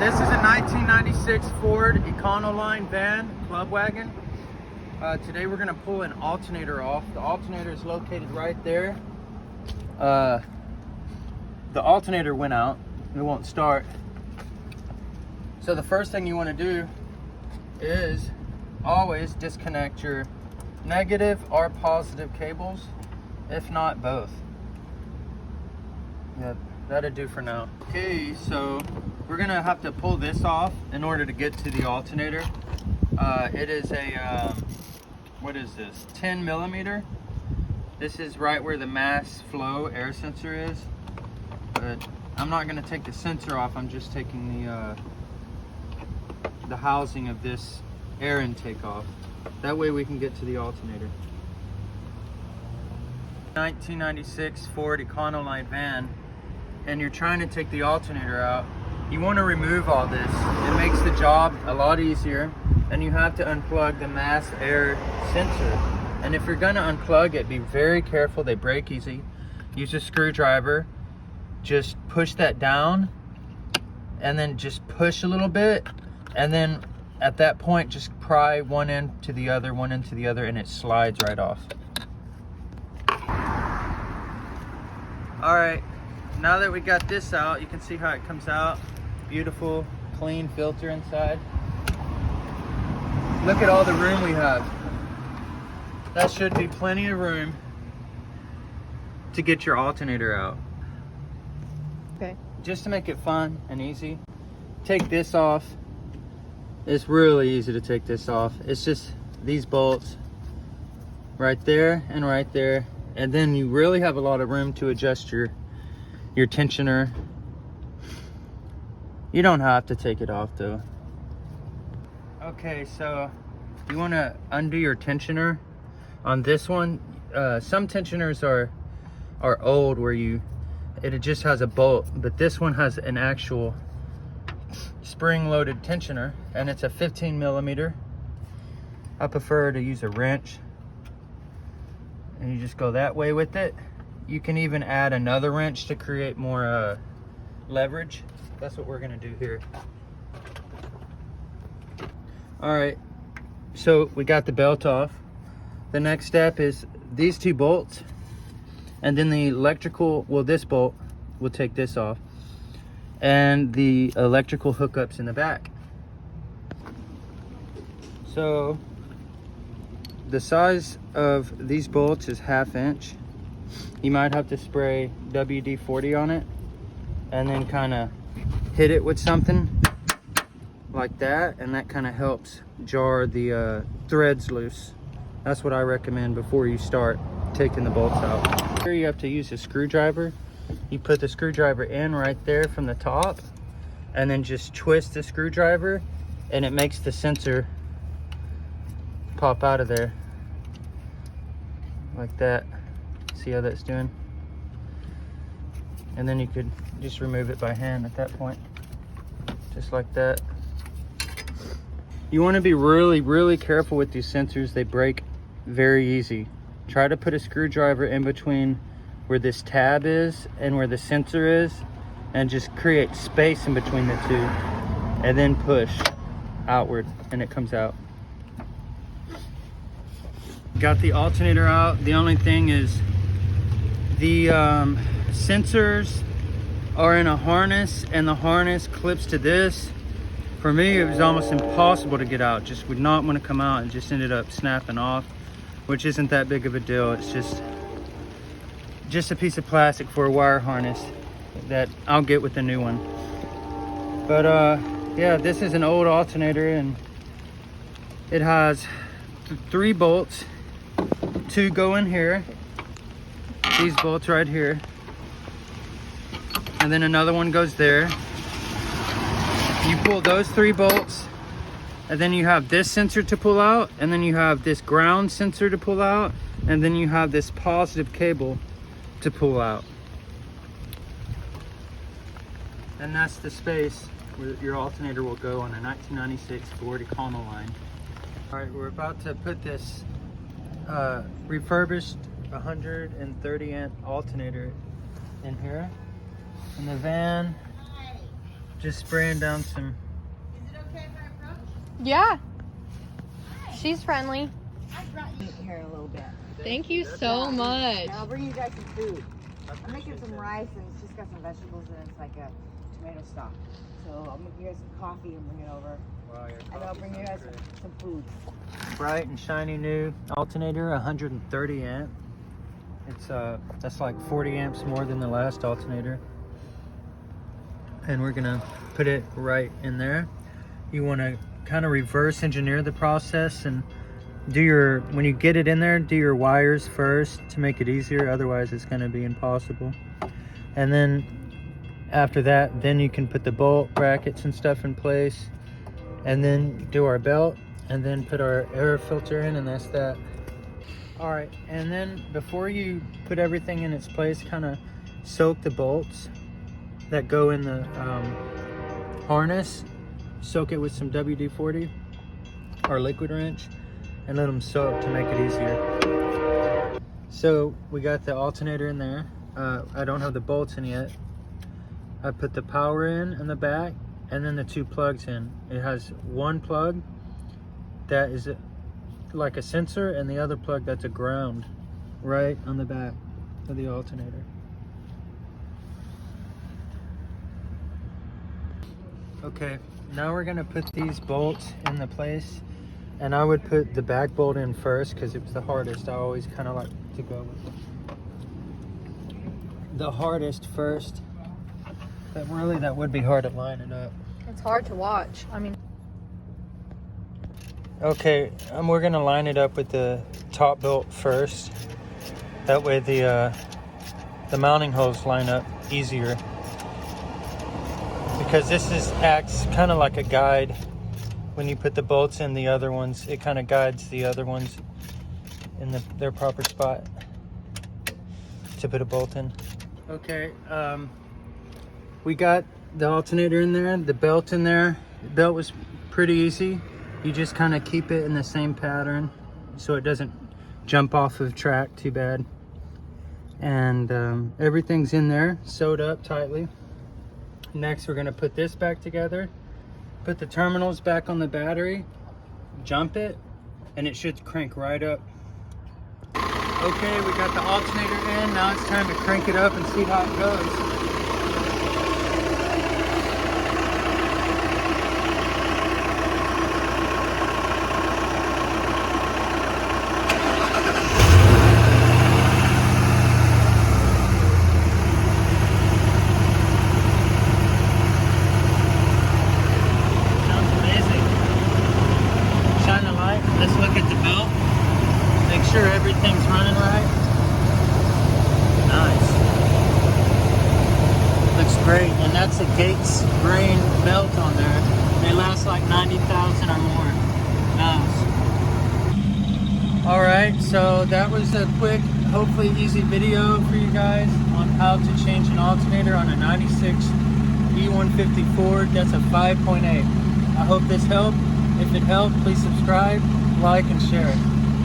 This is a 1996 Ford Econoline van, club wagon. Today we're gonna pull an alternator off. The alternator is located right there. The alternator went out. It won't start. So the first thing you wanna do is always disconnect your negative or positive cables, if not both. Yeah, that'll do for now. Okay, so we're gonna have to pull this off in order to get to the alternator. It is a, what is this, 10 millimeter. This is right where the mass flow air sensor is. But I'm not gonna take the sensor off, I'm just taking the housing of this air intake off. That way we can get to the alternator. 1996 Ford Econoline van, and you're trying to take the alternator out. You want to remove all this. It makes the job a lot easier, and you have to unplug the mass air sensor. And if you're going to unplug it, be very careful. They break easy. Use a screwdriver. Just push that down, and then just push a little bit, and then at that point just pry one end to the other, one end to the other, and it slides right off. All right, now that we got this out, you can see how it comes out. Beautiful, clean filter inside. Look at all the room we have. That should be plenty of room to get your alternator out. Okay. Just to make it fun and easy, take this off. It's really easy to take this off. It's just these bolts right there and right there. And then you really have a lot of room to adjust your tensioner. You don't have to take it off though. Okay, so you want to undo your tensioner on this one. Some tensioners are old where it just has a bolt, but this one has an actual spring-loaded tensioner, and it's a 15 millimeter. I prefer to use a wrench, and you just go that way with it. You can even add another wrench to create more leverage. That's what we're gonna do here. All right, so we got the belt off. The next step is these two bolts, and then the electrical, well, this bolt, we'll take this off, and the electrical hookups in the back. So the size of these bolts is 1/2 inch. You might have to spray WD-40 on it and then kind of hit it with something like that, and that kind of helps jar the threads loose. That's what I recommend before you start taking the bolts out. Here you have to use a screwdriver. You put the screwdriver in right there from the top, and then just twist the screwdriver, and it makes the sensor pop out of there like that. See how that's doing? And then you could just remove it by hand at that point, just like that. You want to be really careful with these sensors. They break very easy. Try to put a screwdriver in between where this tab is and where the sensor is, and just create space in between the two, and then push outward and it comes out. Got the alternator out. The only thing is the sensors are in a harness, and the harness clips to this. For me, it was almost impossible to get out. Just would not want to come out, and just ended up snapping off, which isn't that big of a deal. It's just a piece of plastic for a wire harness that I'll get with the new one. But yeah, this is an old alternator, and it has 3 bolts. 2 go in here, these bolts right here, and then another one goes there. You pull those 3 bolts, and then you have this sensor to pull out, and then you have this ground sensor to pull out, and then you have this positive cable to pull out. And that's the space where your alternator will go on a 1996 Ford Econoline. All right, we're about to put this refurbished 130 amp alternator in here. And the van Just spraying down some. Is it okay if I approach? Yeah. She's friendly. I brought you here in a little bit. Thank you so much. And I'll bring you guys some food. I'm making some rice and it's just got some vegetables and it's like a tomato stock. So I'll make you guys some coffee and bring it over. Wow, And I'll bring you guys some food. Bright and shiny new alternator, 130 amp. It's that's like 40 amps more than the last alternator. And we're gonna put it right in there. You want to kind of reverse engineer the process and do your, when you get it in there, do your wires first to make it easier. Otherwise it's going to be impossible. And then after that, then you can put the bolt brackets and stuff in place, and then do our belt, and then put our air filter in, and that's that. All right, and then before you put everything in its place, kind of soak the bolts that go in the harness. Soak it with some WD-40 or liquid wrench and let them soak to make it easier. So we got the alternator in there. I don't have the bolts in yet. I put the power in the back and then the two plugs in. It has one plug that is like a sensor and the other plug that's a ground right on the back of the alternator. Okay, now we're gonna put these bolts in the place, and I would put the back bolt in first because it was the hardest. I always kind of like to go with the hardest first, but really that would be hard to line it up. It's hard to watch. I mean, Okay, we're gonna line it up with the top bolt first. That way the mounting holes line up easier. Because acts kind of like a guide. When you put the bolts in the other ones, it kind of guides the other ones in their proper spot to put a bolt in. Okay, we got the alternator in there, the belt in there. The belt was pretty easy. You just kind of keep it in the same pattern so it doesn't jump off of track too bad. And everything's in there, sewed up tightly. Next, we're gonna put this back together, put the terminals back on the battery, jump it, and it should crank right up. Okay, we got the alternator in. Now it's time to crank it up and see how it goes. Let's look at the belt. Make sure everything's running right. Nice. Looks great. And that's a Gates grain belt on there. They last like 90,000 or more miles. Alright, so that was a quick, hopefully easy video for you guys on how to change an alternator on a 96 E150 Ford. That's a 5.8. I hope this helped. If it helped, please subscribe, like, and share it.